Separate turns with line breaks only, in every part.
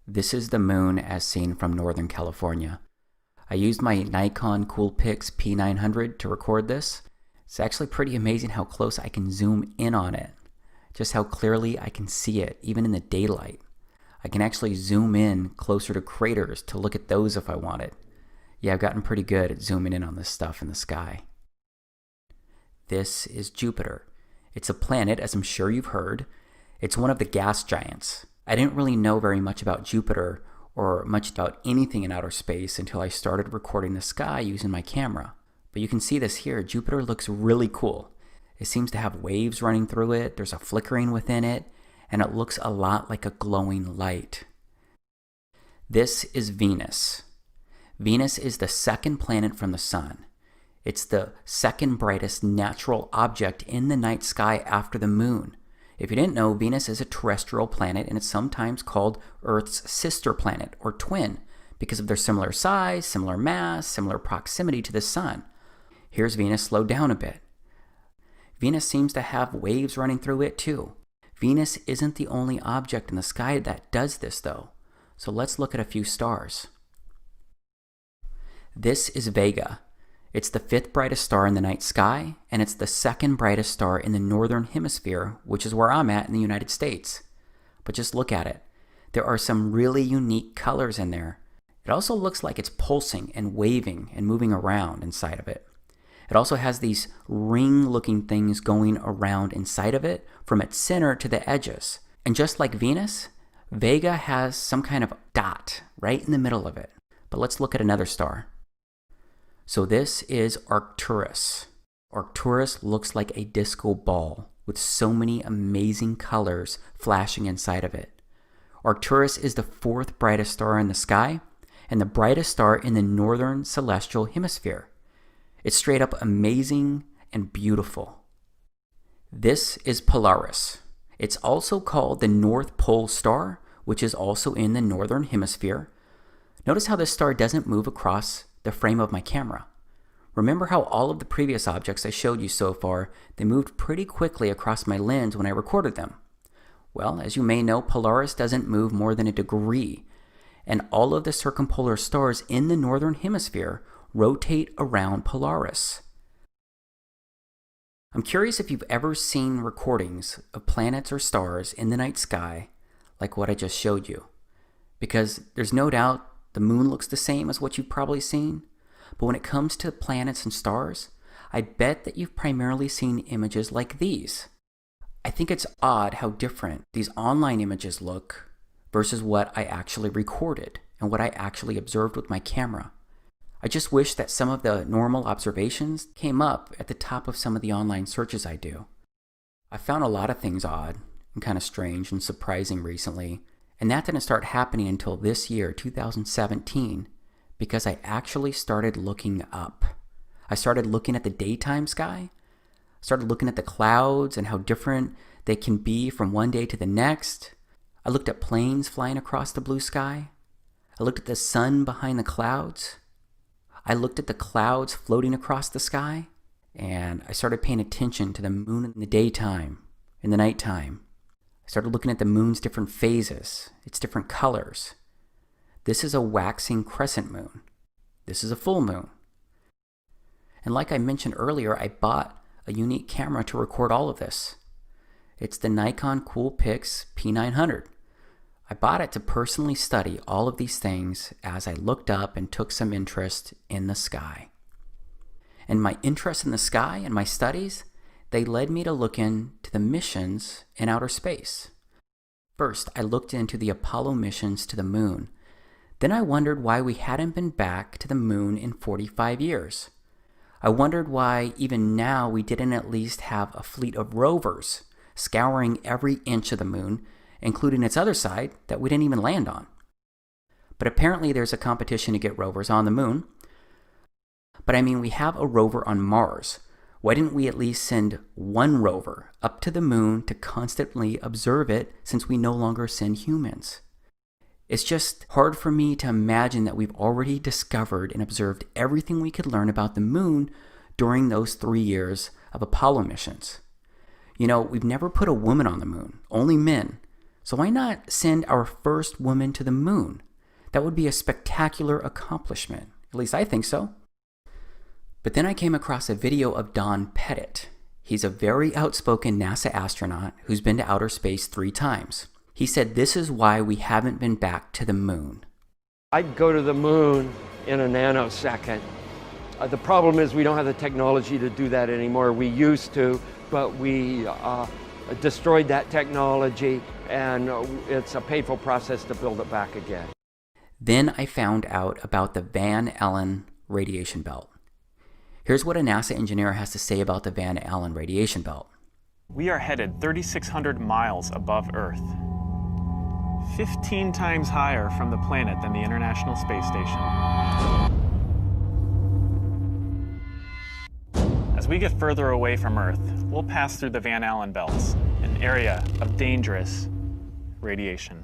This is the moon as seen from Northern California. I used my Nikon Coolpix P900 to record this. It's actually pretty amazing how close I can zoom in on it. Just how clearly I can see it, even in the daylight. I can actually zoom in closer to craters to look at those if I wanted. Yeah, I've gotten pretty good at zooming in on this stuff in the sky. This is Jupiter. It's a planet, as I'm sure you've heard. It's one of the gas giants. I didn't really know very much about Jupiter or much about anything in outer space until I started recording the sky using my camera. But you can see this here. Jupiter looks really cool. It seems to have waves running through it. There's a flickering within it, and it looks a lot like a glowing light. This is Venus. Venus is the second planet from the sun. It's the second brightest natural object in the night sky after the moon. If you didn't know, Venus is a terrestrial planet, and it's sometimes called Earth's sister planet or twin because of their similar size, similar mass, similar proximity to the sun. Here's Venus slowed down a bit. Venus seems to have waves running through it too. Venus isn't the only object in the sky that does this though. So let's look at a few stars. This is Vega. It's the fifth brightest star in the night sky, and it's the second brightest star in the northern hemisphere, which is where I'm at in the United States. But just look at it. There are some really unique colors in there. It also looks like it's pulsing and waving and moving around inside of it. It also has these ring-looking things going around inside of it from its center to the edges. And just like Venus, Vega has some kind of dot right in the middle of it. But let's look at another star. So this is Arcturus. Arcturus looks like a disco ball with so many amazing colors flashing inside of it. Arcturus is the fourth brightest star in the sky and the brightest star in the northern celestial hemisphere. It's straight up amazing and beautiful. This is Polaris. It's also called the North Pole star, which is also in the northern hemisphere. Notice how this star doesn't move across the frame of my camera. Remember how all of the previous objects I showed you so far, they moved pretty quickly across my lens when I recorded them. Well, as you may know, Polaris doesn't move more than a degree, and all of the circumpolar stars in the northern hemisphere rotate around Polaris. I'm curious if you've ever seen recordings of planets or stars in the night sky like what I just showed you, because there's no doubt the moon looks the same as what you've probably seen, but when it comes to planets and stars, I bet that you've primarily seen images like these. I think it's odd how different these online images look versus what I actually recorded and what I actually observed with my camera. I just wish that some of the normal observations came up at the top of some of the online searches I do. I found a lot of things odd and kind of strange and surprising recently. And that didn't start happening until this year, 2017, because I actually started looking up. I started looking at the daytime sky, started looking at the clouds and how different they can be from one day to the next. I looked at planes flying across the blue sky. I looked at the sun behind the clouds. I looked at the clouds floating across the sky, and I started paying attention to the moon in the daytime, in the nighttime. I started looking at the moon's different phases, its different colors. This is a waxing crescent moon. This is a full moon. And like I mentioned earlier, I bought a unique camera to record all of this. It's the Nikon Coolpix P900. I bought it to personally study all of these things as I looked up and took some interest in the sky. And my interest in the sky and my studies, they led me to look into the missions in outer space. First, I looked into the Apollo missions to the moon. Then I wondered why we hadn't been back to the moon in 45 years. I wondered why even now we didn't at least have a fleet of rovers scouring every inch of the moon, including its other side that we didn't even land on. But apparently there's a competition to get rovers on the moon. But I mean, we have a rover on Mars. Why didn't we at least send one rover up to the moon to constantly observe it, since we no longer send humans? It's just hard for me to imagine that we've already discovered and observed everything we could learn about the moon during those 3 years of Apollo missions. You know, we've never put a woman on the moon, only men. So why not send our first woman to the moon? That would be a spectacular accomplishment. At least I think so. But then I came across a video of Don Pettit. He's a very outspoken NASA astronaut who's been to outer space 3 times. He said this is why we haven't been back to the moon.
I'd go to the moon in a nanosecond. The problem is we don't have the technology to do that anymore. We used to, but we destroyed that technology, and it's a painful process to build it back again.
Then I found out about the Van Allen radiation belt. Here's what a NASA engineer has to say about the Van Allen radiation belt.
We are headed 3,600 miles above Earth, 15 times higher from the planet than the International Space Station. As we get further away from Earth, we'll pass through the Van Allen belts, an area of dangerous radiation.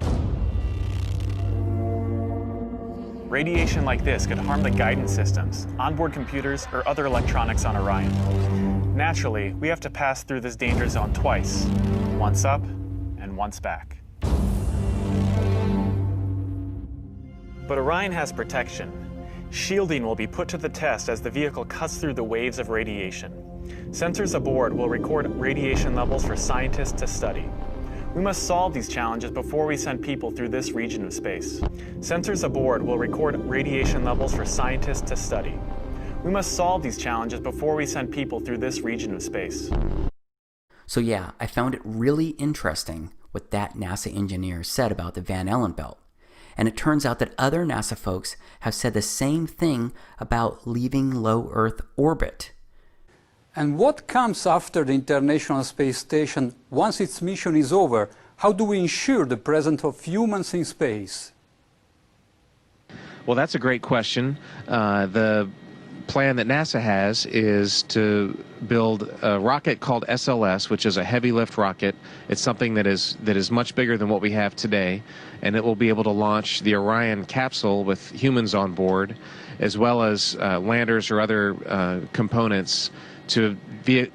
Radiation like this could harm the guidance systems, onboard computers, or other electronics on Orion. Naturally, we have to pass through this danger zone twice, once up and once back. But Orion has protection. Shielding will be put to the test as the vehicle cuts through the waves of radiation. Sensors aboard will record radiation levels for scientists to study. We must solve these challenges before we send people through this region of space. Sensors aboard will record radiation levels for scientists to study. We must solve these challenges before we send people through this region of space.
So yeah, I found it really interesting what that NASA engineer said about the Van Allen belt. And it turns out that other NASA folks have said the same thing about leaving low Earth orbit.
And what comes after the International Space Station once its mission is over? How do we ensure the presence of humans in space?
Well, that's a great question. The plan that NASA has is to build a rocket called SLS, which is a heavy lift rocket. It's something that is much bigger than what we have today, and it will be able to launch the Orion capsule with humans on board, as well as landers or other components to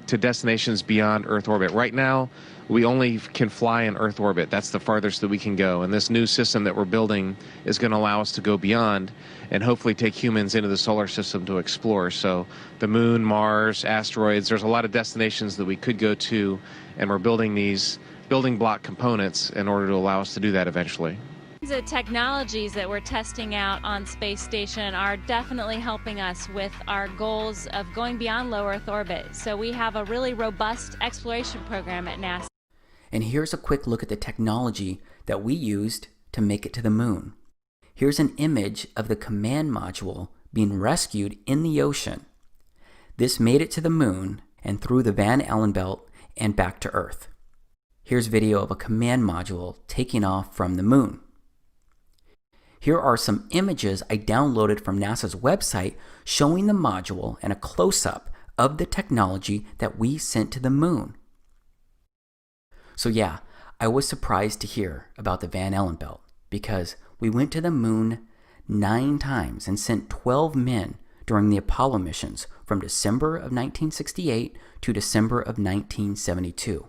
destinations beyond Earth orbit. Right now, we only can fly in Earth orbit. That's the farthest that we can go. And this new system that we're building is going to allow us to go beyond and hopefully take humans into the solar system to explore. So the moon, Mars, asteroids, there's a lot of destinations that we could go to, and we're building these building block components in order to allow us to do that eventually.
The technologies that we're testing out on Space Station are definitely helping us with our goals of going beyond low Earth orbit. So we have a really robust exploration program at NASA.
And here's a quick look at the technology that we used to make it to the moon. Here's an image of the command module being rescued in the ocean. This made it to the moon and through the Van Allen belt and back to Earth. Here's video of a command module taking off from the moon. Here are some images I downloaded from NASA's website showing the module and a close-up of the technology that we sent to the moon. So yeah, I was surprised to hear about the Van Allen belt because we went to the moon 9 times and sent 12 men during the Apollo missions from December of 1968 to December of 1972.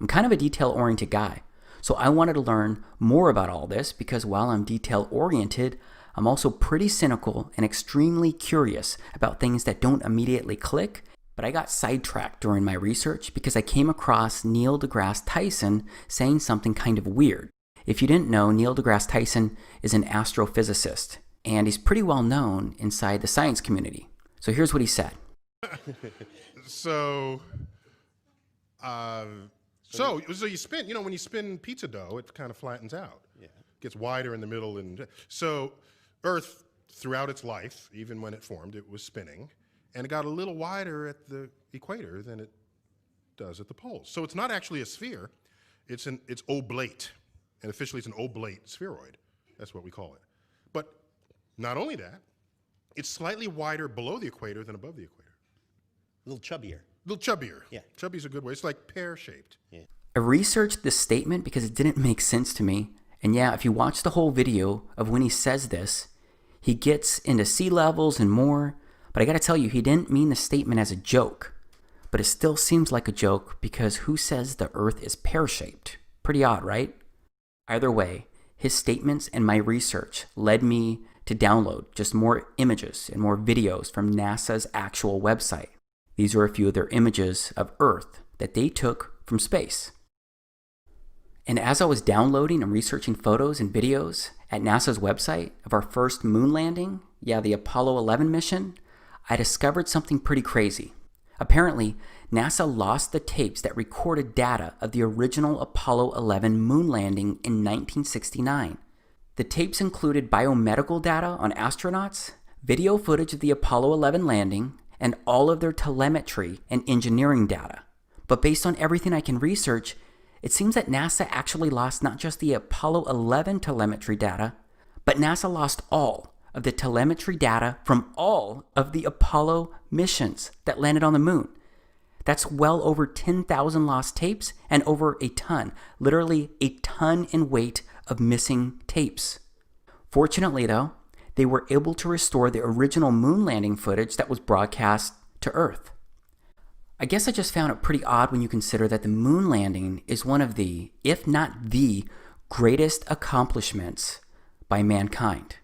I'm kind of a detail-oriented guy. So I wanted to learn more about all this because while I'm detail-oriented, I'm also pretty cynical and extremely curious about things that don't immediately click. But I got sidetracked during my research because I came across Neil deGrasse Tyson saying something kind of weird. If you didn't know, Neil deGrasse Tyson is an astrophysicist, and he's pretty well known inside the science community. So here's what he said.
So you spin, when you spin pizza dough, it kind of flattens out. Yeah. Gets wider in the middle. And so Earth, throughout its life, even when it formed, it was spinning. And it got a little wider at the equator than it does at the poles. So it's not actually a sphere. It's oblate. And officially it's an oblate spheroid. That's what we call it. But not only that, it's slightly wider below the equator than above the equator.
A little chubbier.
A little chubbier.
Yeah.
Chubby's a good way. It's like pear-shaped.
Yeah.
I researched this statement because it didn't make sense to me. And yeah, if you watch the whole video of when he says this, he gets into sea levels and more. But I gotta tell you, he didn't mean the statement as a joke. But it still seems like a joke because who says the Earth is pear-shaped? Pretty odd, right? Either way, his statements and my research led me to download just more images and more videos from NASA's actual website. These are a few of their images of Earth that they took from space. And as I was downloading and researching photos and videos at NASA's website of our first moon landing, the Apollo 11 mission, I discovered something pretty crazy. Apparently, NASA lost the tapes that recorded data of the original Apollo 11 moon landing in 1969. The tapes included biomedical data on astronauts, video footage of the Apollo 11 landing, and all of their telemetry and engineering data. But based on everything I can research, it seems that NASA actually lost not just the Apollo 11 telemetry data, but NASA lost all of the telemetry data from all of the Apollo missions that landed on the moon. That's well over 10,000 lost tapes and over a ton, literally a ton in weight of missing tapes. Fortunately though, they were able to restore the original moon landing footage that was broadcast to Earth. I guess I just found it pretty odd when you consider that the moon landing is one of the, if not the, greatest accomplishments by mankind.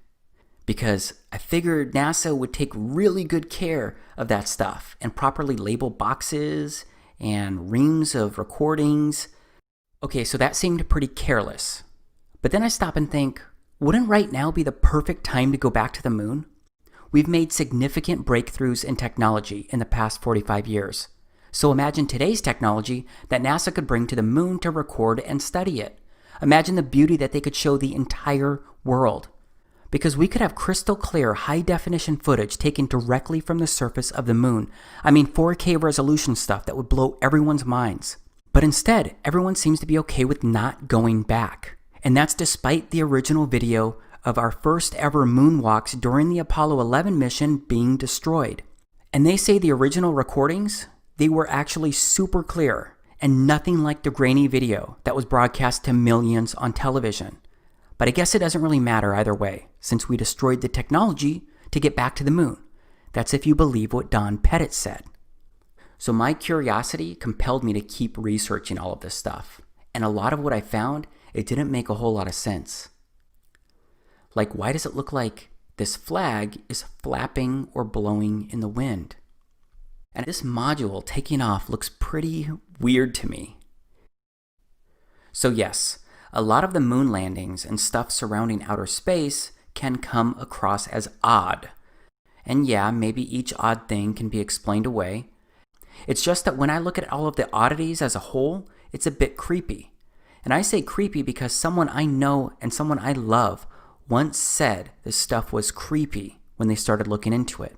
Because I figured NASA would take really good care of that stuff and properly label boxes and reams of recordings. Okay, so that seemed pretty careless. But then I stop and think, wouldn't right now be the perfect time to go back to the moon? We've made significant breakthroughs in technology in the past 45 years. So imagine today's technology that NASA could bring to the moon to record and study it. Imagine the beauty that they could show the entire world. Because we could have crystal clear, high-definition footage taken directly from the surface of the moon. I mean 4K resolution stuff that would blow everyone's minds. But instead, everyone seems to be okay with not going back. And that's despite the original video of our first ever moonwalks during the Apollo 11 mission being destroyed. And they say the original recordings, they were actually super clear and nothing like the grainy video that was broadcast to millions on television. But I guess it doesn't really matter either way, since we destroyed the technology to get back to the moon. That's if you believe what Don Pettit said. So my curiosity compelled me to keep researching all of this stuff. And a lot of what I found, it didn't make a whole lot of sense. Like, why does it look like this flag is flapping or blowing in the wind? And this module taking off looks pretty weird to me. So yes, a lot of the moon landings and stuff surrounding outer space can come across as odd. And yeah, maybe each odd thing can be explained away. It's just that when I look at all of the oddities as a whole, it's a bit creepy. And I say creepy because someone I know and someone I love once said this stuff was creepy when they started looking into it.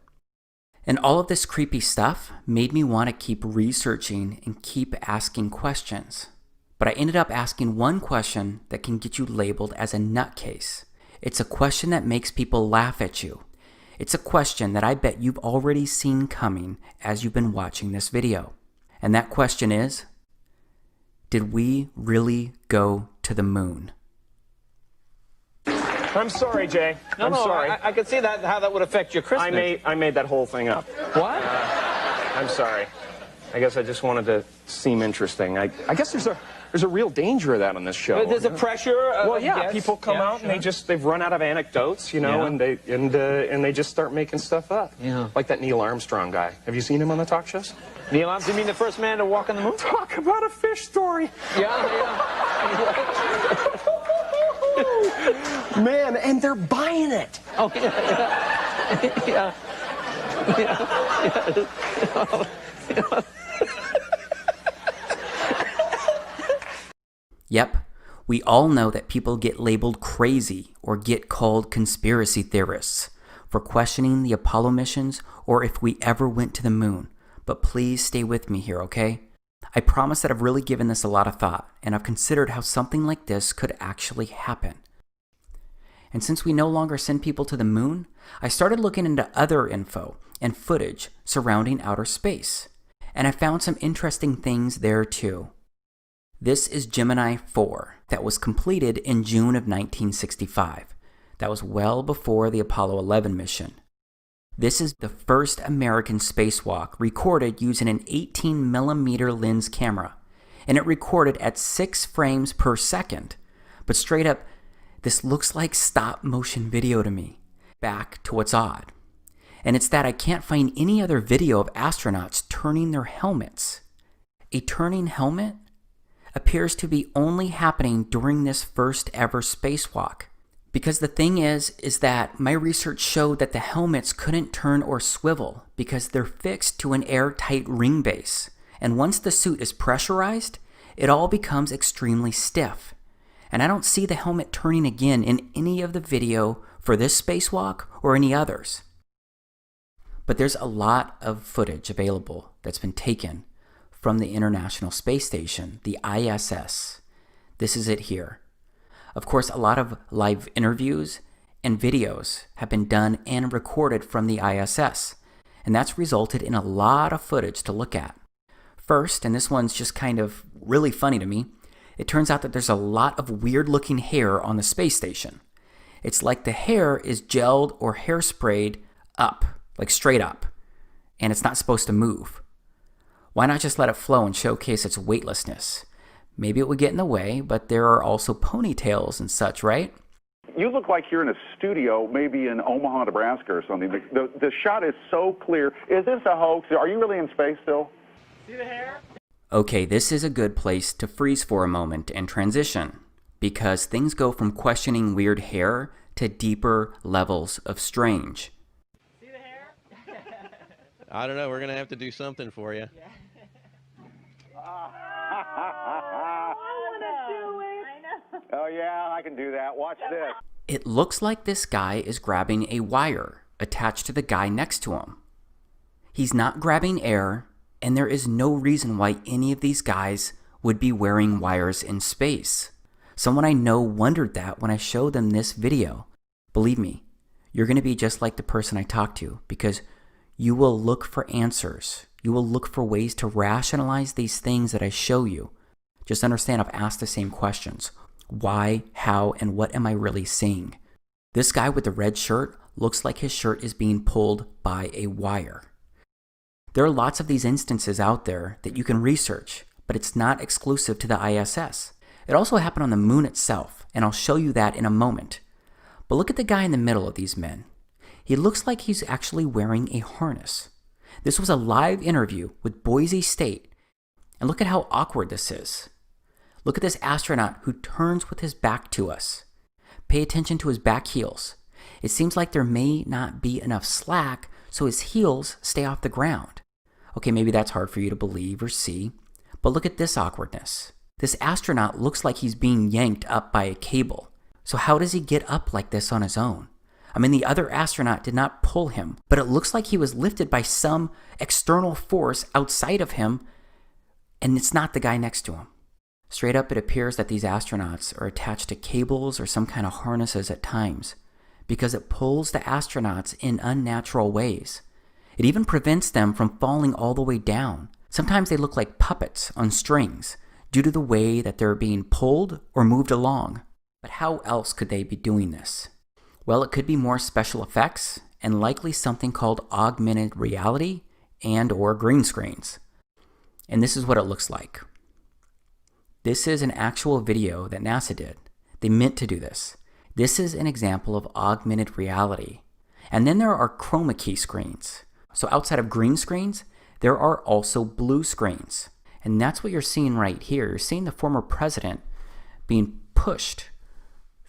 And all of this creepy stuff made me want to keep researching and keep asking questions. But I ended up asking one question that can get you labeled as a nutcase. It's a question that makes people laugh at you. It's a question that I bet you've already seen coming as you've been watching this video. And that question is, did we really go to the moon?
I'm sorry, Jay. I'm sorry.
I could see that how that would affect your Christmas.
I made that whole thing up.
What?
I'm sorry. I guess I just wanted to seem interesting. I guess there's a real danger of that on this show.
There's a pressure.
Well, yeah,
yes.
people come out and they've run out of anecdotes, you know, and they just start making stuff up.
Yeah.
Like that Neil Armstrong guy. Have you seen him on the talk shows?
Neil Armstrong, you mean the first man to walk on the moon?
Talk about a fish story. Man, and they're buying it.
Oh, yeah.
Yep, we all know that people get labeled crazy or get called conspiracy theorists for questioning the Apollo missions or if we ever went to the moon. But please stay with me here, okay? I promise that I've really given this a lot of thought, and I've considered how something like this could actually happen. And since we no longer send people to the moon, I started looking into other info and footage surrounding outer space. And I found some interesting things there too. This is Gemini 4 that was completed in June of 1965. That was well before the Apollo 11 mission. This is the first American spacewalk recorded using an 18mm lens camera, and it recorded at 6 frames per second. But straight up, this looks like stop motion video to me. Back to what's odd. And it's that I can't find any other video of astronauts turning their helmets. A turning helmet appears to be only happening during this first ever spacewalk. Because the thing is that my research showed that the helmets couldn't turn or swivel because they're fixed to an airtight ring base. And once the suit is pressurized, it all becomes extremely stiff. And I don't see the helmet turning again in any of the video for this spacewalk or any others. But there's a lot of footage available that's been taken from the International Space Station, the ISS. This is it here. Of course, a lot of live interviews and videos have been done and recorded from the ISS, and that's resulted in a lot of footage to look at. First, and this one's just kind of really funny to me, it turns out that there's a lot of weird-looking hair on the space station. It's like the hair is gelled or hairsprayed up, like straight up, and it's not supposed to move. Why not just let it flow and showcase its weightlessness? Maybe it would get in the way, but there are also ponytails and such, right?
You look like you're in a studio, maybe in Omaha, Nebraska or something. The shot is so clear. Is this a hoax? Are you really in space still?
See the hair?
Okay, this is a good place to freeze for a moment and transition, because things go from questioning weird hair to deeper levels of strange.
See the hair?
I don't know. We're going to have to do something for you.
Yeah.
Oh, yeah, I can do that. Watch this.
It looks like this guy is grabbing a wire attached to the guy next to him. He's not grabbing air, and there is no reason why any of these guys would be wearing wires in space. Someone I know wondered that when I showed them this video. Believe me, you're going to be just like the person I talked to, because you will look for answers. You will look for ways to rationalize these things that I show you. Just understand I've asked the same questions. Why, how, and what am I really seeing? This guy with the red shirt looks like his shirt is being pulled by a wire. There are lots of these instances out there that you can research, but it's not exclusive to the ISS. It also happened on the moon itself, and I'll show you that in a moment. But look at the guy in the middle of these men. He looks like he's actually wearing a harness. This was a live interview with Boise State, and look at how awkward this is. Look at this astronaut who turns with his back to us. Pay attention to his back heels. It seems like there may not be enough slack, so his heels stay off the ground. Okay, maybe that's hard for you to believe or see, but look at this awkwardness. This astronaut looks like he's being yanked up by a cable. So how does he get up like this on his own? I mean, the other astronaut did not pull him, but it looks like he was lifted by some external force outside of him, and it's not the guy next to him. Straight up, it appears that these astronauts are attached to cables or some kind of harnesses at times, because it pulls the astronauts in unnatural ways. It even prevents them from falling all the way down. Sometimes they look like puppets on strings due to the way that they're being pulled or moved along. But how else could they be doing this? Well, it could be more special effects and likely something called augmented reality and or green screens. And this is what it looks like. This is an actual video that NASA did. They meant to do this. This is an example of augmented reality. And then there are chroma key screens. So outside of green screens, there are also blue screens. And that's what you're seeing right here. You're seeing the former president being pushed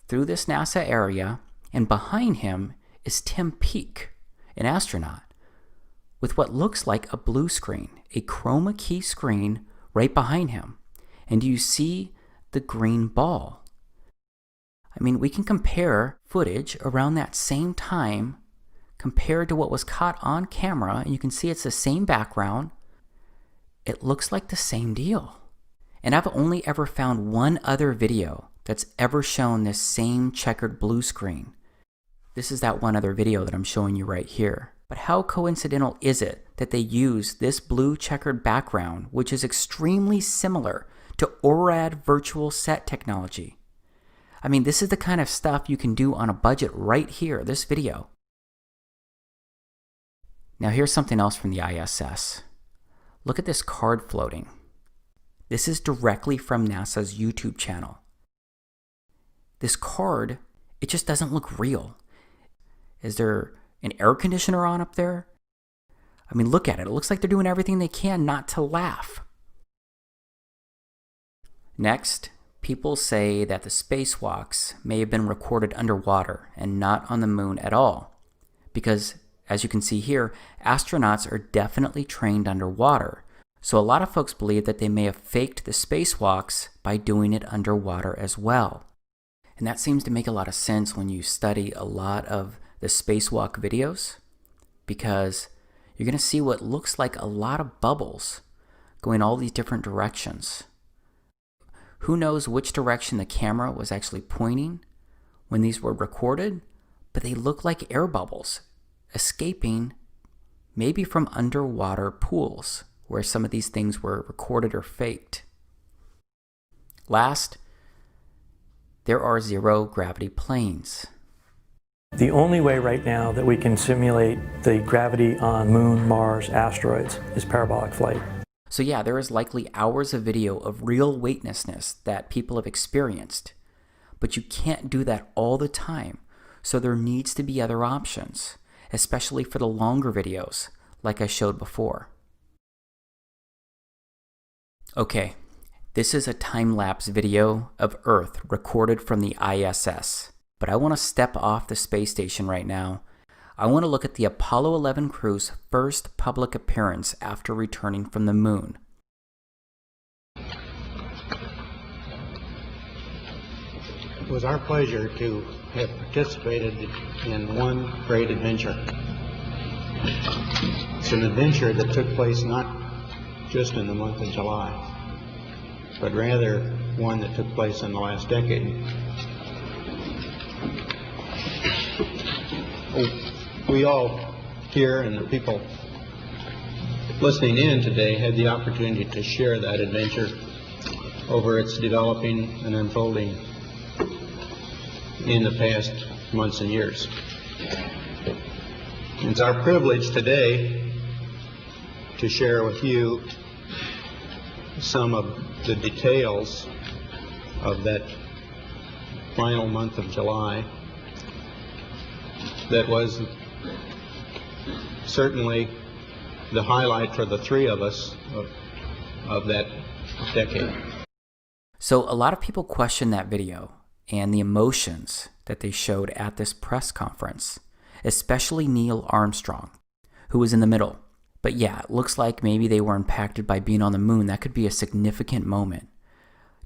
through this NASA area, and behind him is Tim Peake, an astronaut, with what looks like a blue screen, a chroma key screen right behind him. And do you see the green ball? I mean, we can compare footage around that same time compared to what was caught on camera, and you can see it's the same background. It looks like the same deal. And I've only ever found one other video that's ever shown this same checkered blue screen. This is that one other video that I'm showing you right here. But how coincidental is it that they use this blue checkered background, which is extremely similar to ORAD virtual set technology? I mean, this is the kind of stuff you can do on a budget right here, this video. Now here's something else from the ISS. Look at this card floating. This is directly from NASA's YouTube channel. this card, it just doesn't look real. Is there an air conditioner on up there? I mean, look at it. It looks like they're doing everything they can not to laugh. Next, people say that the spacewalks may have been recorded underwater and not on the moon at all. Because, as you can see here, astronauts are definitely trained underwater. So a lot of folks believe that they may have faked the spacewalks by doing it underwater as well. And that seems to make a lot of sense when you study a lot of the spacewalk videos, because you're going to see what looks like a lot of bubbles going all these different directions. Who knows which direction the camera was actually pointing when these were recorded, but they look like air bubbles escaping maybe from underwater pools where some of these things were recorded or faked. Last, there are zero gravity planes.
The only way right now that we can simulate the gravity on Moon, Mars, asteroids is parabolic flight.
So yeah, there is likely hours of video of real weightlessness that people have experienced, but you can't do that all the time, so there needs to be other options, especially for the longer videos like I showed before. Okay, this is a time-lapse video of Earth recorded from the ISS. But I want to step off the space station right now. I want to look at the Apollo 11 crew's first public appearance after returning from the moon.
It was our pleasure to have participated in one great adventure. It's an adventure that took place not just in the month of July, but rather one that took place in the last decade. We all here and the people listening in today had the opportunity to share that adventure over its developing and unfolding in the past months and years. It's our privilege today to share with you some of the details of that final month of July that was certainly the highlight for the three of us of that decade.
So a lot of people question that video and the emotions that they showed at this press conference, especially Neil Armstrong, who was in the middle. But yeah, it looks like maybe they were impacted by being on the moon. That could be a significant moment.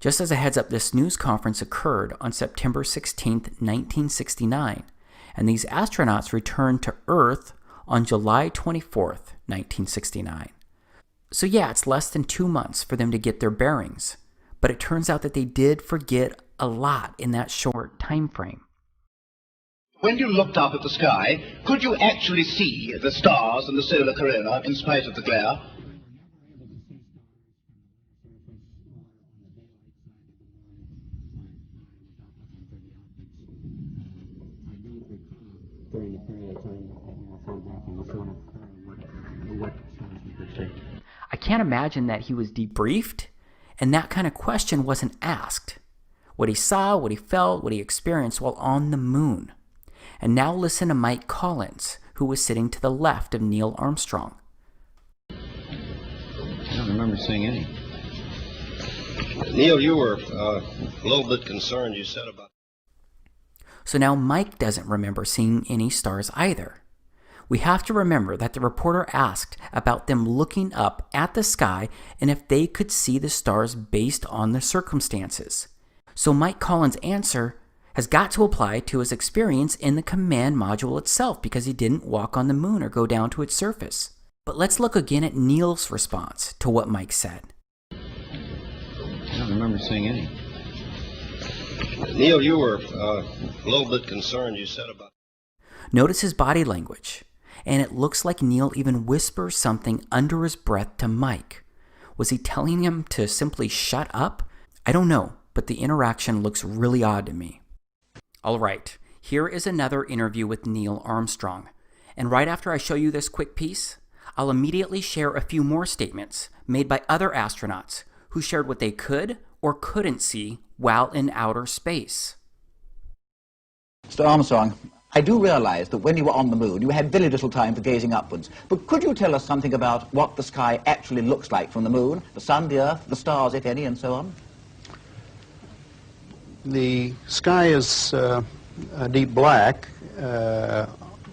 Just as a heads up, this news conference occurred on September 16th, 1969. And these astronauts returned to Earth on July 24th, 1969. So yeah, it's less than 2 months for them to get their bearings, but it turns out that they did forget a lot in that short time frame.
When you looked up at the sky, could you actually see the stars and the solar corona in spite of the glare?
I can't imagine that he was debriefed and that kind of question wasn't asked. What he saw, what he felt, what he experienced while on the moon. And now listen to Mike Collins, who was sitting to the left of Neil Armstrong.
I don't remember seeing any. Neil, you were a little bit concerned, you said about...
So now Mike doesn't remember seeing any stars either. We have to remember that the reporter asked about them looking up at the sky and if they could see the stars based on the circumstances. So Mike Collins' answer has got to apply to his experience in the command module itself because he didn't walk on the moon or go down to its surface. But let's look again at Neil's response to what Mike said.
I don't remember seeing any. Neil, you were a little bit concerned, you said about...
Notice his body language, and it looks like Neil even whispers something under his breath to Mike. Was he telling him to simply shut up? I don't know, but the interaction looks really odd to me. All right, here is another interview with Neil Armstrong. And right after I show you this quick piece, I'll immediately share a few more statements made by other astronauts who shared what they could or couldn't see while in outer space.
Mr. Armstrong, I do realize that when you were on the moon, you had very little time for gazing upwards. But could you tell us something about what the sky actually looks like from the moon, the sun, the earth, the stars, if any, and so on?
The sky is a deep black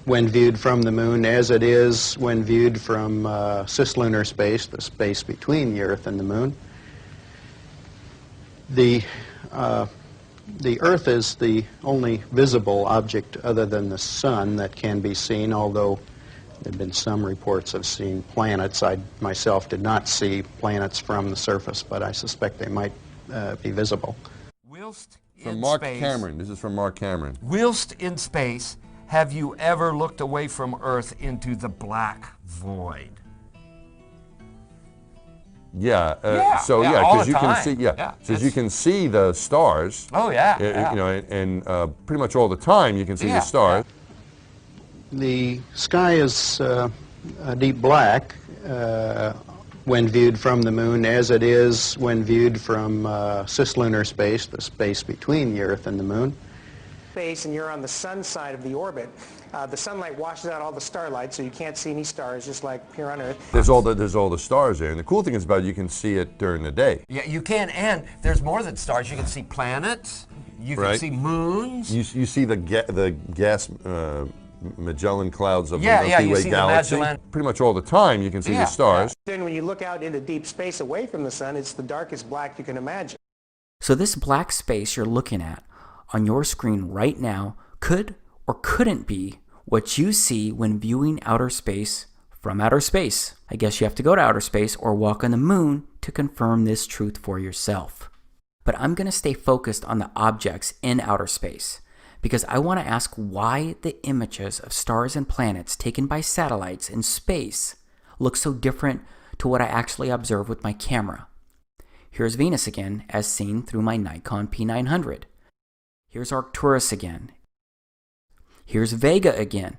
when viewed from the moon, as it is when viewed from cislunar space, the space between the Earth and the moon. The Earth is the only visible object other than the sun that can be seen, although there have been some reports of seeing planets. I myself did not see planets from the surface, but I suspect they might be visible.
Whilst
From
in
Mark
space,
Cameron. This is from Mark Cameron.
whilst in space, have you ever looked away from Earth into the black void?
Yeah.
All
because
the
you can
time.
see.
Yeah,
Because you can see the stars.
Oh, yeah.
You know, and pretty much all the time you can see the stars.
The sky is a deep black when viewed from the moon, as it is when viewed from cislunar space, the space between the Earth and the moon.
Space, and you're on the sun side of the orbit. The sunlight washes out all the starlight, so you can't see any stars, just like here on Earth.
There's all the stars there, and the cool thing is about it, you can see it during the day.
Yeah, you can, and there's more than stars. You can see planets, you can see moons.
You see the gas Magellan clouds of the
you
Milky Way
see
galaxy.
the Magellan.
Pretty much all the time you can see the stars.
Then when you look out into deep space away from the sun, it's the darkest black you can imagine.
So this black space you're looking at on your screen right now could or couldn't be what you see when viewing outer space from outer space. I guess you have to go to outer space or walk on the moon to confirm this truth for yourself. But I'm going to stay focused on the objects in outer space because I want to ask why the images of stars and planets taken by satellites in space look so different to what I actually observe with my camera. Here's Venus again, as seen through my Nikon P900. Here's Arcturus again. Here's Vega again.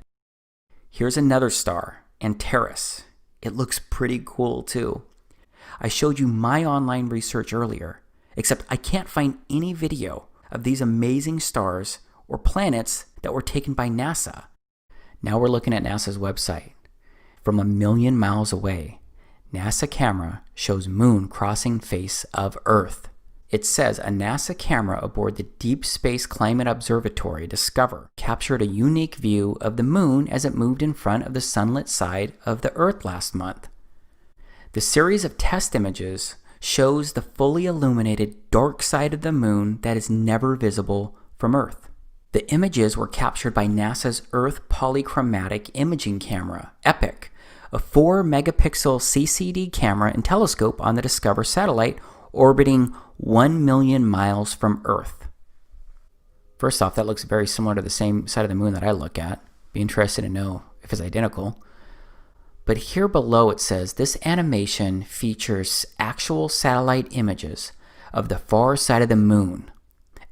Here's another star, Antares. It looks pretty cool too. I showed you my online research earlier, except I can't find any video of these amazing stars or planets that were taken by NASA. Now we're looking at NASA's website. From 1 million miles away, NASA camera shows moon crossing face of Earth. It says a NASA camera aboard the Deep Space Climate Observatory Discover captured a unique view of the moon as it moved in front of the sunlit side of the Earth last month. The series of test images shows the fully illuminated dark side of the moon that is never visible from Earth. The images were captured by NASA's Earth Polychromatic Imaging Camera, EPIC, a 4-megapixel CCD camera and telescope on the Discover satellite orbiting 1 million miles from Earth. First off, that looks very similar to the same side of the moon that I look at. Be interested to know if it's identical. But here below it says this animation features actual satellite images of the far side of the moon,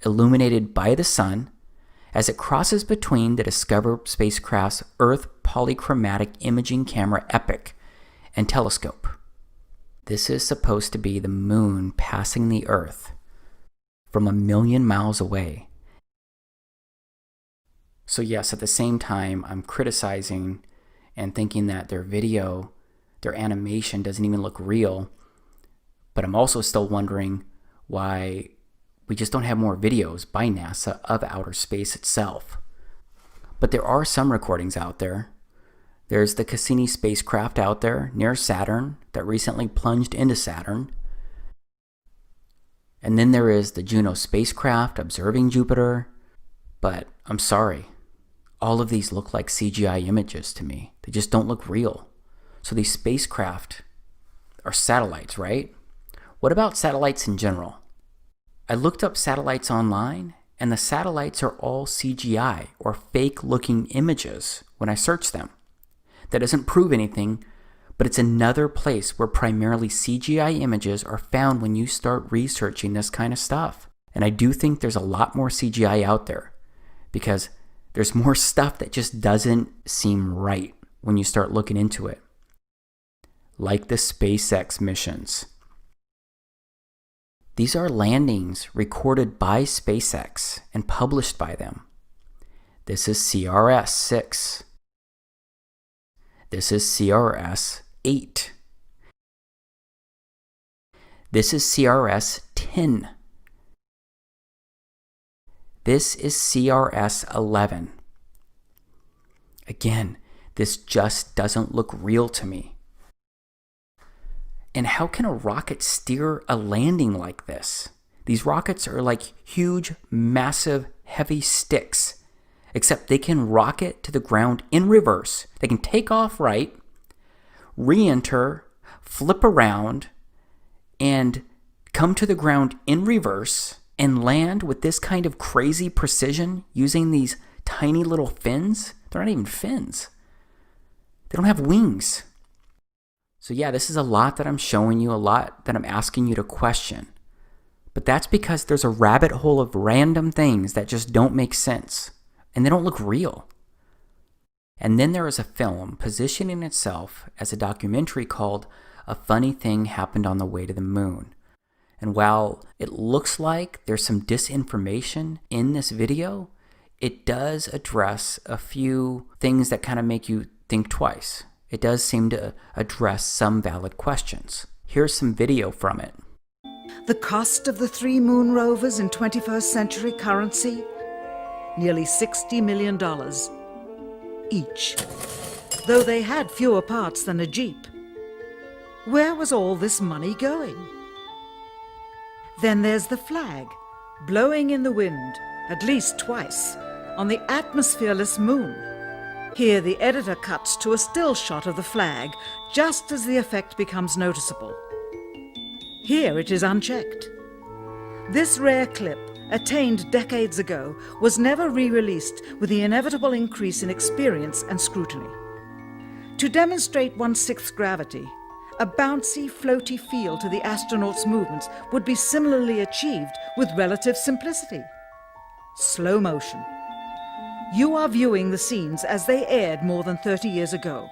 illuminated by the sun, as it crosses between the Discover spacecraft's Earth Polychromatic Imaging Camera EPIC and telescope. This is supposed to be the moon passing the Earth from 1 million miles away. So yes, at the same time, I'm criticizing and thinking that their video, their animation doesn't even look real. But I'm also still wondering why we just don't have more videos by NASA of outer space itself. But there are some recordings out there. There's the Cassini spacecraft out there near Saturn that recently plunged into Saturn. And then there is the Juno spacecraft observing Jupiter. But I'm sorry, all of these look like CGI images to me. They just don't look real. So these spacecraft are satellites, right? What about satellites in general? I looked up satellites online, and the satellites are all CGI or fake-looking images when I search them. That doesn't prove anything, but it's another place where primarily CGI images are found when you start researching this kind of stuff. And I do think there's a lot more CGI out there because there's more stuff that just doesn't seem right when you start looking into it. Like the SpaceX missions. These are landings recorded by SpaceX and published by them. This is CRS 6. This is CRS 8. This is CRS 10. This is CRS 11. Again, this just doesn't look real to me. And how can a rocket steer a landing like this? These rockets are like huge, massive, heavy sticks, except they can rocket to the ground in reverse. They can take off right, re-enter, flip around, and come to the ground in reverse and land with this kind of crazy precision using these tiny little fins. They're not even fins. They don't have wings. So yeah, this is a lot that I'm showing you, a lot that I'm asking you to question. But that's because there's a rabbit hole of random things that just don't make sense, and they don't look real. And then there is a film positioning itself as a documentary called A Funny Thing Happened on the Way to the Moon. And while it looks like there's some disinformation in this video, it does address a few things that kind of make you think twice. It does seem to address some valid questions. Here's some video from it.
The cost of the 3 moon rovers in 21st century currency? Nearly $60 million each, though they had fewer parts than a Jeep. Where was all this money going? Then there's the flag, blowing in the wind, at least twice, on the atmosphereless moon. Here the editor cuts to a still shot of the flag, just as the effect becomes noticeable. Here it is unchecked. This rare clip, attained decades ago, was never re-released with the inevitable increase in experience and scrutiny. To demonstrate 1/6 gravity, a bouncy, floaty feel to the astronauts' movements would be similarly achieved with relative simplicity. Slow motion. You are viewing the scenes as they aired more than 30 years ago.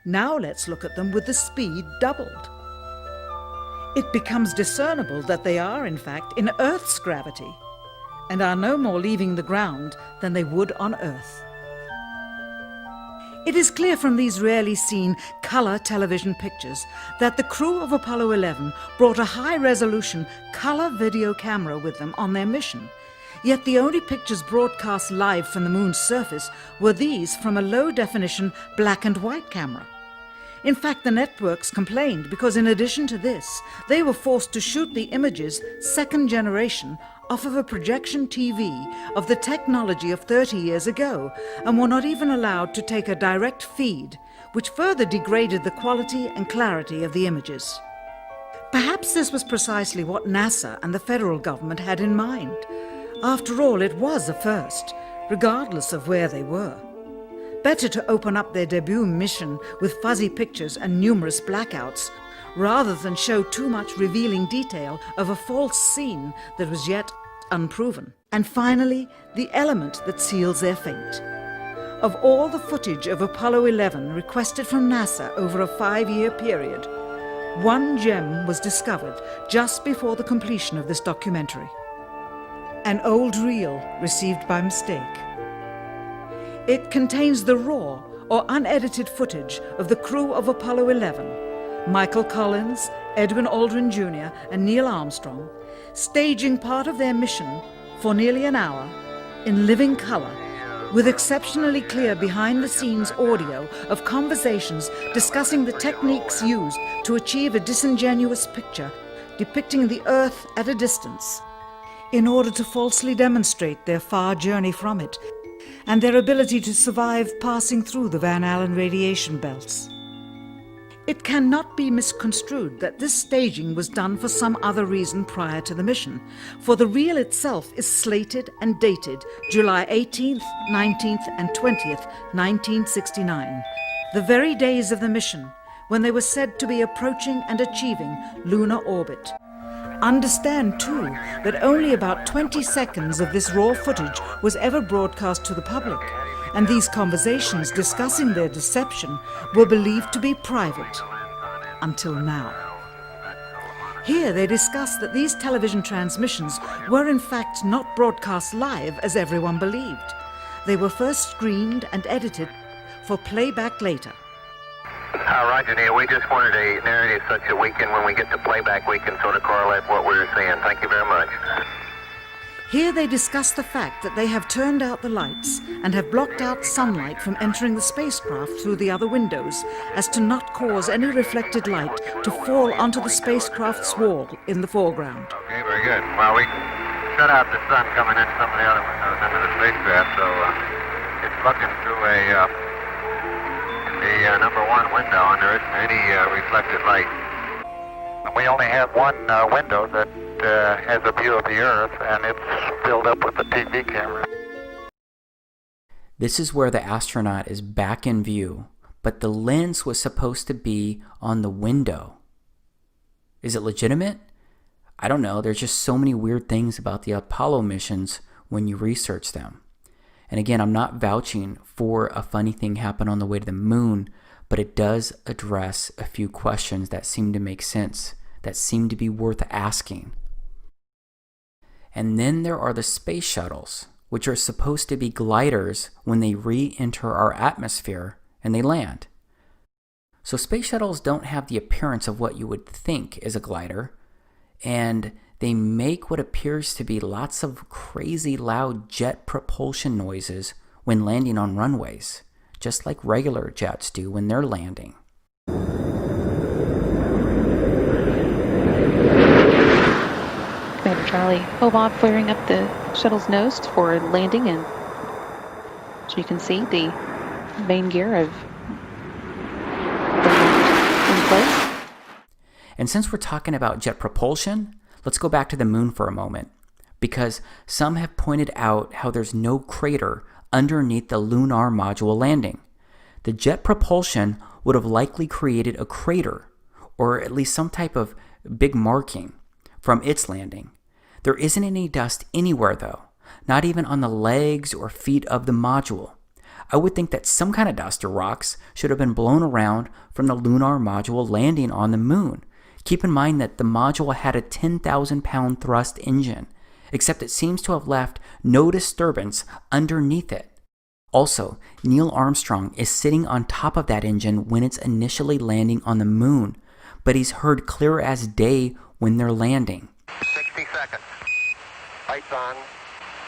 Now let's look at them with the speed doubled. It becomes discernible that they are, in fact, in Earth's gravity, and are no more leaving the ground than they would on Earth. It is clear from these rarely seen color television pictures that the crew of Apollo 11 brought a high-resolution color video camera with them on their mission, yet the only pictures broadcast live from the moon's surface were these from a low-definition black and white camera. In fact, the networks complained because in addition to this, they were forced to shoot the images, second generation, off of a projection TV of the technology of 30 years ago, and were not even allowed to take a direct feed, which further degraded the quality and clarity of the images. Perhaps this was precisely what NASA and the federal government had in mind. After all, it was a first, regardless of where they were. Better to open up their debut mission with fuzzy pictures and numerous blackouts, rather than show too much revealing detail of a false scene that was yet unproven. And finally, the element that seals their fate. Of all the footage of Apollo 11 requested from NASA over a 5-year period, one gem was discovered just before the completion of this documentary. An old reel received by mistake. It contains the raw or unedited footage of the crew of Apollo 11, Michael Collins, Edwin Aldrin Jr., and Neil Armstrong, staging part of their mission for nearly an hour in living color, with exceptionally clear behind-the-scenes audio of conversations discussing the techniques used to achieve a disingenuous picture depicting the Earth at a distance, in order to falsely demonstrate their far journey from it and their ability to survive passing through the Van Allen radiation belts. It cannot be misconstrued that this staging was done for some other reason prior to the mission, for the reel itself is slated and dated July 18th, 19th, and 20th, 1969, the very days of the mission when they were said to be approaching and achieving lunar orbit. Understand, too, that only about 20 seconds of this raw footage was ever broadcast to the public, and these conversations discussing their deception were believed to be private, until now. Here they discuss that these television transmissions were in fact not broadcast live as everyone believed, They were first screened and edited for playback later.
Roger, Neil. We just wanted a narrative such that we can, when we get to playback, we can sort of correlate what we're seeing. Thank you very much.
Here they discuss the fact that they have turned out the lights and have blocked out sunlight from entering the spacecraft through the other windows as to not cause any reflected light to fall onto the spacecraft's wall in the foreground.
Okay, very good. Well, we shut out the sun coming in some of the other windows into the spacecraft, so it's looking through the number one window, and there isn't any reflected light. We only have one window that has a view of the Earth, and it's filled up with the TV camera.
This is where the astronaut is back in view, but the lens was supposed to be on the window. Is it legitimate? I don't know. There's just so many weird things about the Apollo missions when you research them. And again, I'm not vouching for a funny thing happen on the way to the moon, but it does address a few questions that seem to make sense, that seem to be worth asking. And then there are the space shuttles, which are supposed to be gliders when they re-enter our atmosphere and they land. So space shuttles don't have the appearance of what you would think is a glider, and they make what appears to be lots of crazy loud jet propulsion noises when landing on runways, just like regular jets do when they're landing.
Commander Charlie Hobart firing up the shuttle's nose for landing, and so you can see the main gear of in place.
And since we're talking about jet propulsion, let's go back to the moon for a moment, because some have pointed out how there's no crater underneath the lunar module landing. The jet propulsion would have likely created a crater, or at least some type of big marking from its landing. There isn't any dust anywhere though, not even on the legs or feet of the module. I would think that some kind of dust or rocks should have been blown around from the lunar module landing on the moon. Keep in mind that the module had a 10,000-pound thrust engine, except it seems to have left no disturbance underneath it. Also, Neil Armstrong is sitting on top of that engine when it's initially landing on the moon, but he's heard clear as day when they're landing.
60 seconds. Lights on.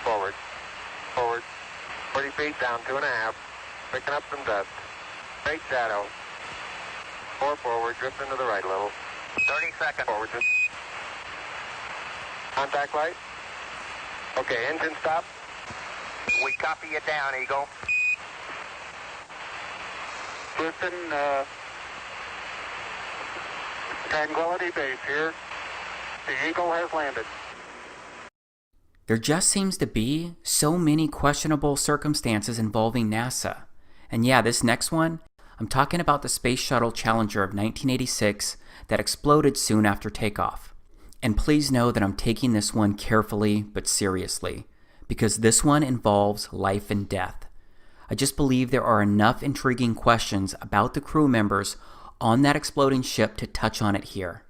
Forward. Forward. 40 feet down, 2.5. Picking up some dust. Straight shadow. 4 forward, drift into the right a little. 30 seconds. Forward. Contact light. Okay, engine stop. We copy you down, Eagle. Listen, Tranquility Base here. The Eagle has landed.
There just seems to be so many questionable circumstances involving NASA. And yeah, this next one, I'm talking about the Space Shuttle Challenger of 1986 that exploded soon after takeoff. And please know that I'm taking this one carefully but seriously, because this one involves life and death. I just believe there are enough intriguing questions about the crew members on that exploding ship to touch on it here.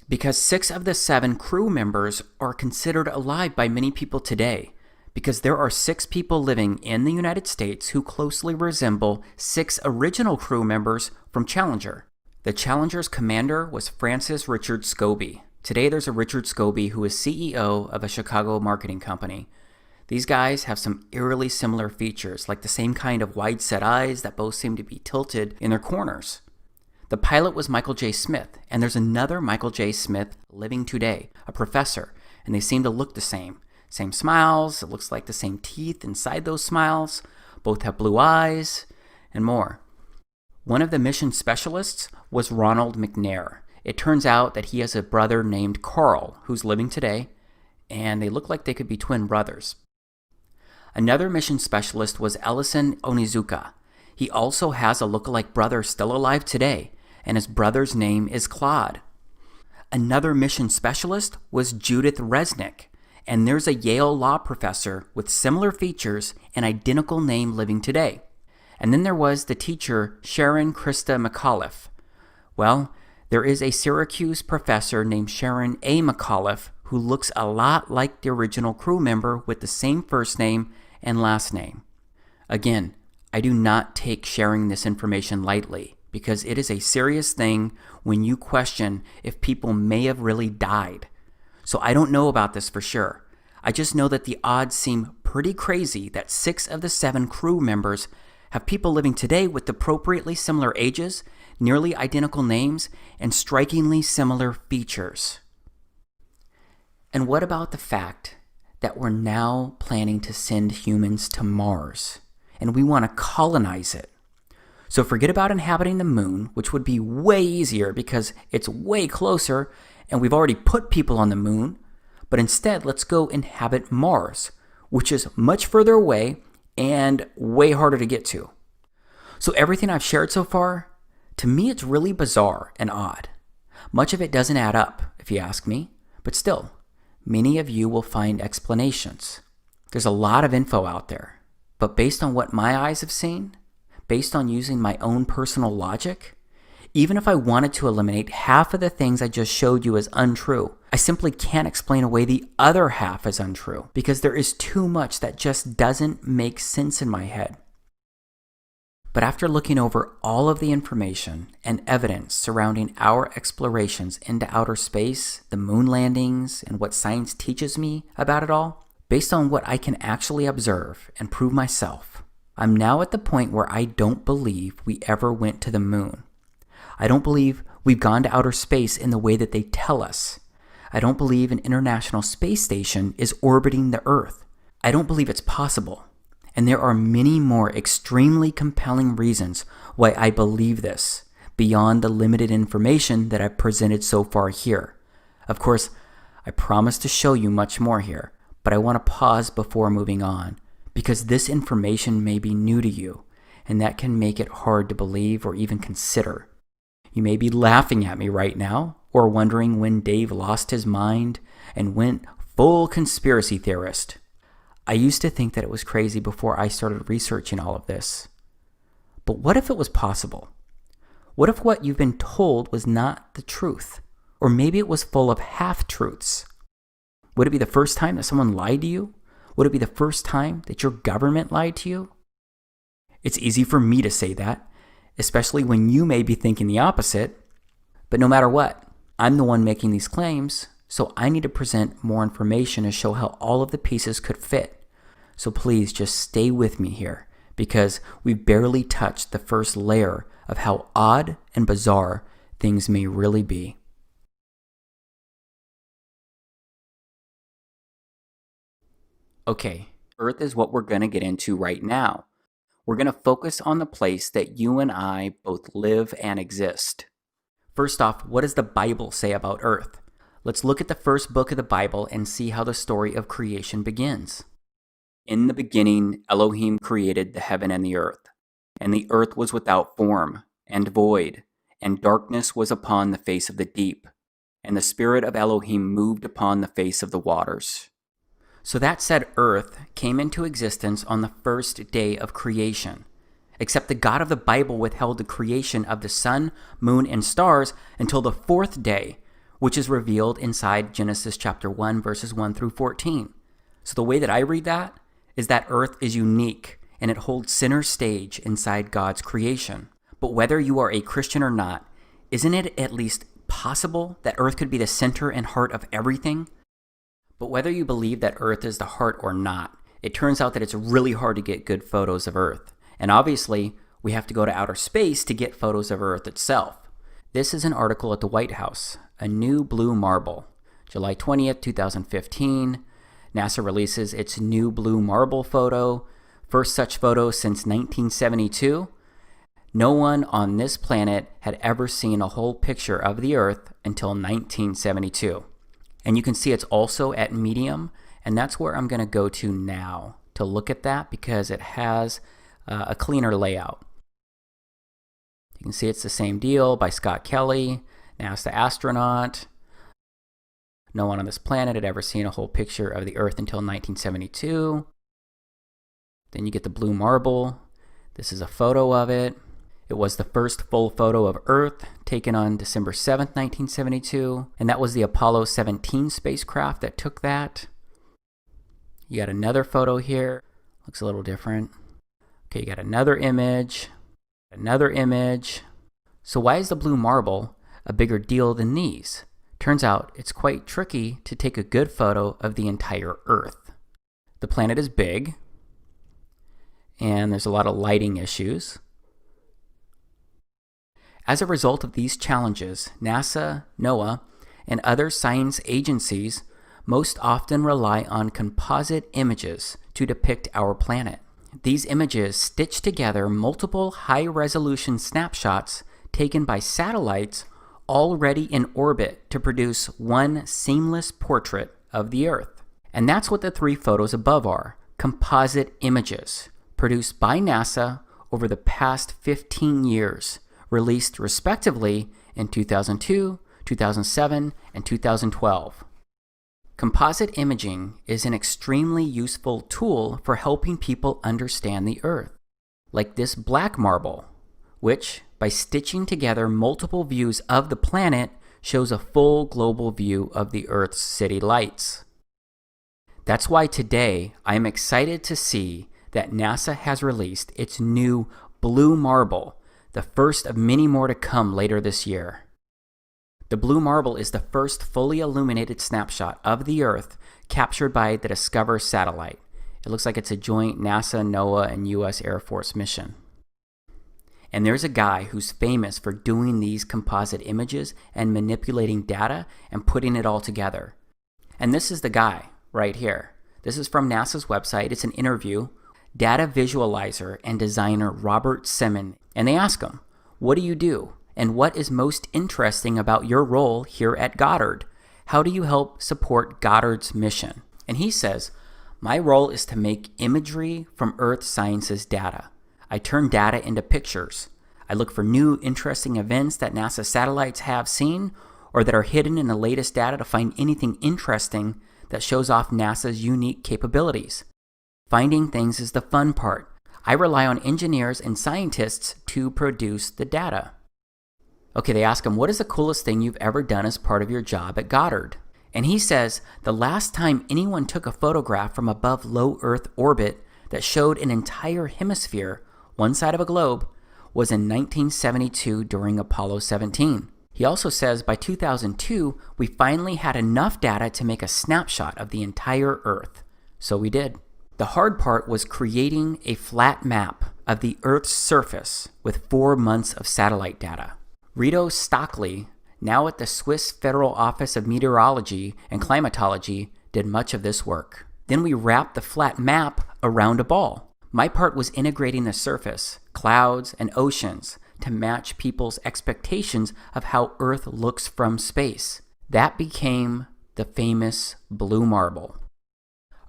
Because 6 of the 7 crew members are considered alive by many people today, because there are 6 people living in the United States who closely resemble 6 original crew members from Challenger. The Challenger's commander was Francis Richard Scobie. Today there's a Richard Scobie who is CEO of a Chicago marketing company. These guys have some eerily similar features, like the same kind of wide-set eyes that both seem to be tilted in their corners. The pilot was Michael J. Smith, and there's another Michael J. Smith living today, a professor, and they seem to look the same. Same smiles, it looks like the same teeth inside those smiles, both have blue eyes, and more. One of the mission specialists was Ronald McNair. It turns out that he has a brother named Carl, who's living today, and they look like they could be twin brothers. Another mission specialist was Ellison Onizuka. He also has a lookalike brother still alive today, and his brother's name is Claude. Another mission specialist was Judith Resnick, and there's a Yale law professor with similar features and identical name living today. And then there was the teacher Sharon Krista McAuliffe. Well, there is a Syracuse professor named Sharon A. McAuliffe who looks a lot like the original crew member with the same first name and last name. Again, I do not take sharing this information lightly because it is a serious thing when you question if people may have really died. So I don't know about this for sure. I just know that the odds seem pretty crazy that 6 of the 7 crew members have people living today with appropriately similar ages, nearly identical names, and strikingly similar features. And what about the fact that we're now planning to send humans to Mars, and we want to colonize it? So forget about inhabiting the moon, which would be way easier because it's way closer, and we've already put people on the moon, but instead let's go inhabit Mars, which is much further away and way harder to get to. So everything I've shared so far, to me it's really bizarre and odd. Much of it doesn't add up, if you ask me, but still, many of you will find explanations. There's a lot of info out there, but based on what my eyes have seen, based on using my own personal logic, even if I wanted to eliminate half of the things I just showed you as untrue, I simply can't explain away the other half as untrue because there is too much that just doesn't make sense in my head. But after looking over all of the information and evidence surrounding our explorations into outer space, the moon landings, and what science teaches me about it all, based on what I can actually observe and prove myself, I'm now at the point where I don't believe we ever went to the moon. I don't believe we've gone to outer space in the way that they tell us. I don't believe an International Space Station is orbiting the Earth. I don't believe it's possible. And there are many more extremely compelling reasons why I believe this, beyond the limited information that I've presented so far here. Of course, I promise to show you much more here, but I want to pause before moving on, because this information may be new to you, and that can make it hard to believe or even consider. You may be laughing at me right now, or wondering when Dave lost his mind and went full conspiracy theorist. I used to think that it was crazy before I started researching all of this. But what if it was possible? What if what you've been told was not the truth? Or maybe it was full of half-truths? Would it be the first time that someone lied to you? Would it be the first time that your government lied to you? It's easy for me to say that, especially when you may be thinking the opposite. But no matter what, I'm the one making these claims, so I need to present more information to show how all of the pieces could fit. So please just stay with me here, because we've barely touched the first layer of how odd and bizarre things may really be. Okay, Earth is what we're going to get into right now. We're going to focus on the place that you and I both live and exist. First off, what does the Bible say about Earth? Let's look at the first book of the Bible and see how the story of creation begins. In the beginning, Elohim created the heaven and the earth was without form and void, and darkness was upon the face of the deep, and the Spirit of Elohim moved upon the face of the waters. So that said, Earth came into existence on the first day of creation, except the God of the Bible withheld the creation of the sun, moon, and stars until the 4th day, which is revealed inside Genesis chapter 1, verses 1 through 14. So the way that I read that is that Earth is unique, and it holds center stage inside God's creation. But whether you are a Christian or not, isn't it at least possible that Earth could be the center and heart of everything? But whether you believe that Earth is the heart or not, it turns out that it's really hard to get good photos of Earth. And obviously, we have to go to outer space to get photos of Earth itself. This is an article at the White House, A New Blue Marble, July 20th, 2015. NASA releases its new blue marble photo, first such photo since 1972. No one on this planet had ever seen a whole picture of the Earth until 1972. And you can see it's also at medium, and that's where I'm going to go to now to look at that because it has a cleaner layout. You can see it's the same deal by Scott Kelly, NASA astronaut. No one on this planet had ever seen a whole picture of the Earth until 1972. Then you get the blue marble. This is a photo of it. It was the first full photo of Earth taken on December 7th, 1972. And that was the Apollo 17 spacecraft that took that. You got another photo here. Looks a little different. Okay, you got another image, another image. So why is the blue marble a bigger deal than these? Turns out it's quite tricky to take a good photo of the entire Earth. The planet is big, and there's a lot of lighting issues. As a result of these challenges, NASA, NOAA, and other science agencies most often rely on composite images to depict our planet. These images stitch together multiple high-resolution snapshots taken by satellites already in orbit to produce one seamless portrait of the Earth. And that's what the three photos above are, composite images, produced by NASA over the past 15 years, released respectively in 2002, 2007, and 2012. Composite imaging is an extremely useful tool for helping people understand the Earth, like this black marble, which, by stitching together multiple views of the planet, shows a full global view of the Earth's city lights. That's why today I am excited to see that NASA has released its new blue marble, the first of many more to come later this year. The blue marble is the first fully illuminated snapshot of the Earth captured by the Discover satellite. It looks like it's a joint NASA, NOAA, and U.S. Air Force mission. And there's a guy who's famous for doing these composite images and manipulating data and putting it all together. And this is the guy right here. This is from NASA's website. It's an interview. Data visualizer and designer Robert Simon. And they ask him, what do you do? And what is most interesting about your role here at Goddard? How do you help support Goddard's mission? And he says, my role is to make imagery from Earth sciences data. I turn data into pictures. I look for new interesting events that NASA satellites have seen or that are hidden in the latest data to find anything interesting that shows off NASA's unique capabilities. Finding things is the fun part. I rely on engineers and scientists to produce the data. Okay, they ask him, what is the coolest thing you've ever done as part of your job at Goddard? And he says, the last time anyone took a photograph from above low Earth orbit that showed an entire hemisphere, one side of a globe, was in 1972 during Apollo 17. He also says by 2002, we finally had enough data to make a snapshot of the entire Earth. So we did. The hard part was creating a flat map of the Earth's surface with 4 months of satellite data. Rito Stockley, now at the Swiss Federal Office of Meteorology and Climatology, did much of this work. Then we wrapped the flat map around a ball. My part was integrating the surface, clouds, and oceans to match people's expectations of how Earth looks from space. That became the famous blue marble.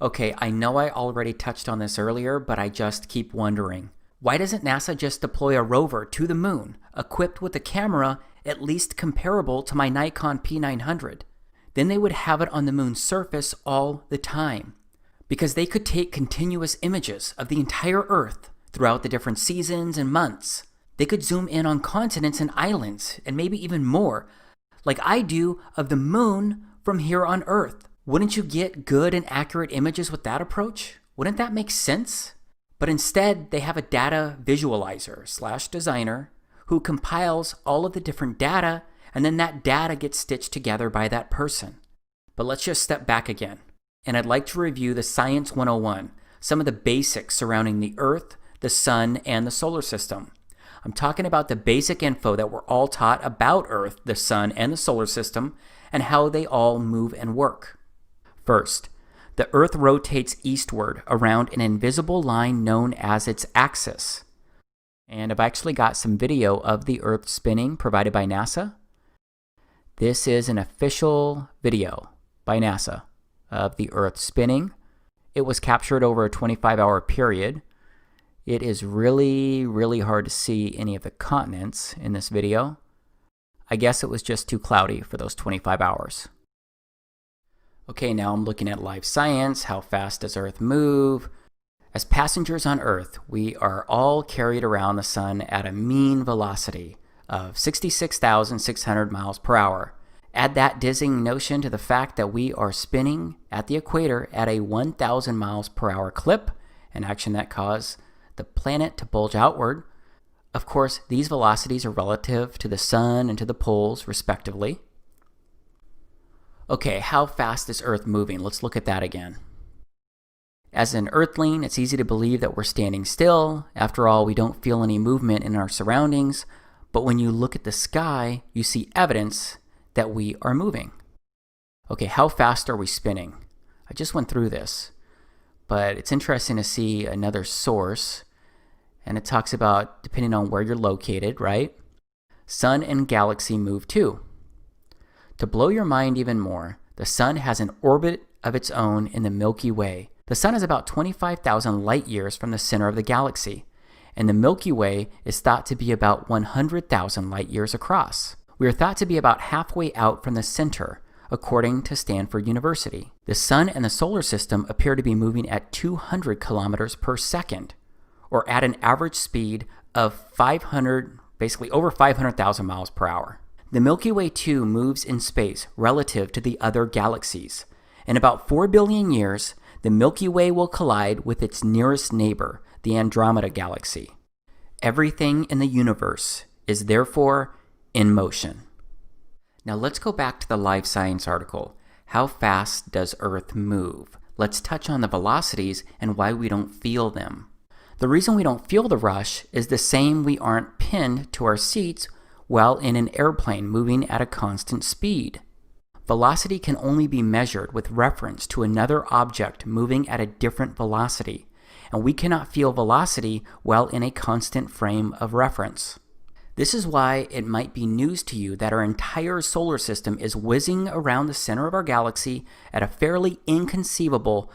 Okay, I know I already touched on this earlier, but I just keep wondering. Why doesn't NASA just deploy a rover to the moon, equipped with a camera at least comparable to my Nikon P900? Then they would have it on the moon's surface all the time, because they could take continuous images of the entire Earth throughout the different seasons and months. They could zoom in on continents and islands, and maybe even more, like I do of the moon from here on Earth. Wouldn't you get good and accurate images with that approach? Wouldn't that make sense? But instead, they have a data visualizer / designer who compiles all of the different data, and then that data gets stitched together by that person. But let's just step back again. And I'd like to review the Science 101, some of the basics surrounding the Earth, the Sun, and the solar system. I'm talking about the basic info that we're all taught about Earth, the Sun, and the solar system, and how they all move and work. First, the Earth rotates eastward around an invisible line known as its axis. And I've actually got some video of the Earth spinning provided by NASA. This is an official video by NASA of the Earth spinning. It was captured over a 25-hour period. It is really, really hard to see any of the continents in this video. I guess it was just too cloudy for those 25 hours. Okay, now I'm looking at live science. How fast does Earth move? As passengers on Earth, we are all carried around the sun at a mean velocity of 66,600 miles per hour. Add that dizzying notion to the fact that we are spinning at the equator at a 1,000 miles per hour clip, an action that causes the planet to bulge outward. Of course, these velocities are relative to the sun and to the poles, respectively. Okay, how fast is Earth moving? Let's look at that again. As an Earthling, it's easy to believe that we're standing still. After all, we don't feel any movement in our surroundings. But when you look at the sky, you see evidence that we are moving. Okay, how fast are we spinning? I just went through this, but it's interesting to see another source, and it talks about depending on where you're located, right? Sun and galaxy move too. To blow your mind even more, the sun has an orbit of its own in the Milky Way. The sun is about 25,000 light years from the center of the galaxy, and the Milky Way is thought to be about 100,000 light years across. We are thought to be about halfway out from the center, according to Stanford University. The sun and the solar system appear to be moving at 200 kilometers per second, or at an average speed of over 500,000 miles per hour. The Milky Way too moves in space relative to the other galaxies. In about 4 billion years, the Milky Way will collide with its nearest neighbor, the Andromeda Galaxy. Everything in the universe is therefore in motion. Now let's go back to the Live Science article. How fast does Earth move? Let's touch on the velocities and why we don't feel them. The reason we don't feel the rush is the same we aren't pinned to our seats while in an airplane moving at a constant speed. Velocity can only be measured with reference to another object moving at a different velocity, and we cannot feel velocity while in a constant frame of reference. This is why it might be news to you that our entire solar system is whizzing around the center of our galaxy at a fairly inconceivable,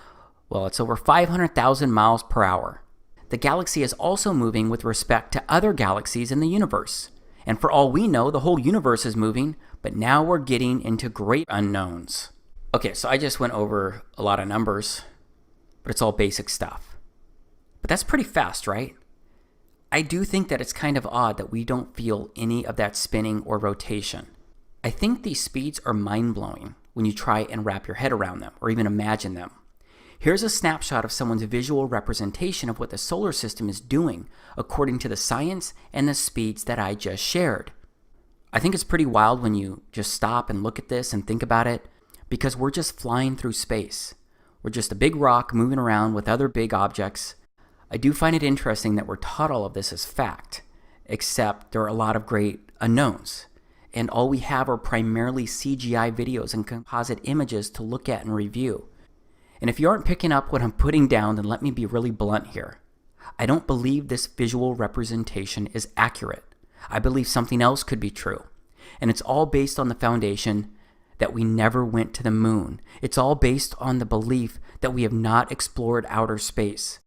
it's over 500,000 miles per hour. The galaxy is also moving with respect to other galaxies in the universe. And for all we know, the whole universe is moving, but now we're getting into great unknowns. Okay, so I just went over a lot of numbers, but it's all basic stuff. But that's pretty fast, right? I do think that it's kind of odd that we don't feel any of that spinning or rotation. I think these speeds are mind-blowing when you try and wrap your head around them or even imagine them. Here's a snapshot of someone's visual representation of what the solar system is doing according to the science and the speeds that I just shared. I think it's pretty wild when you just stop and look at this and think about it, because we're just flying through space. We're just a big rock moving around with other big objects. I do find it interesting that we're taught all of this as fact, except there are a lot of great unknowns, and all we have are primarily CGI videos and composite images to look at and review. And if you aren't picking up what I'm putting down, then let me be really blunt here. I don't believe this visual representation is accurate. I believe something else could be true. And it's all based on the foundation that we never went to the moon. It's all based on the belief that we have not explored outer space.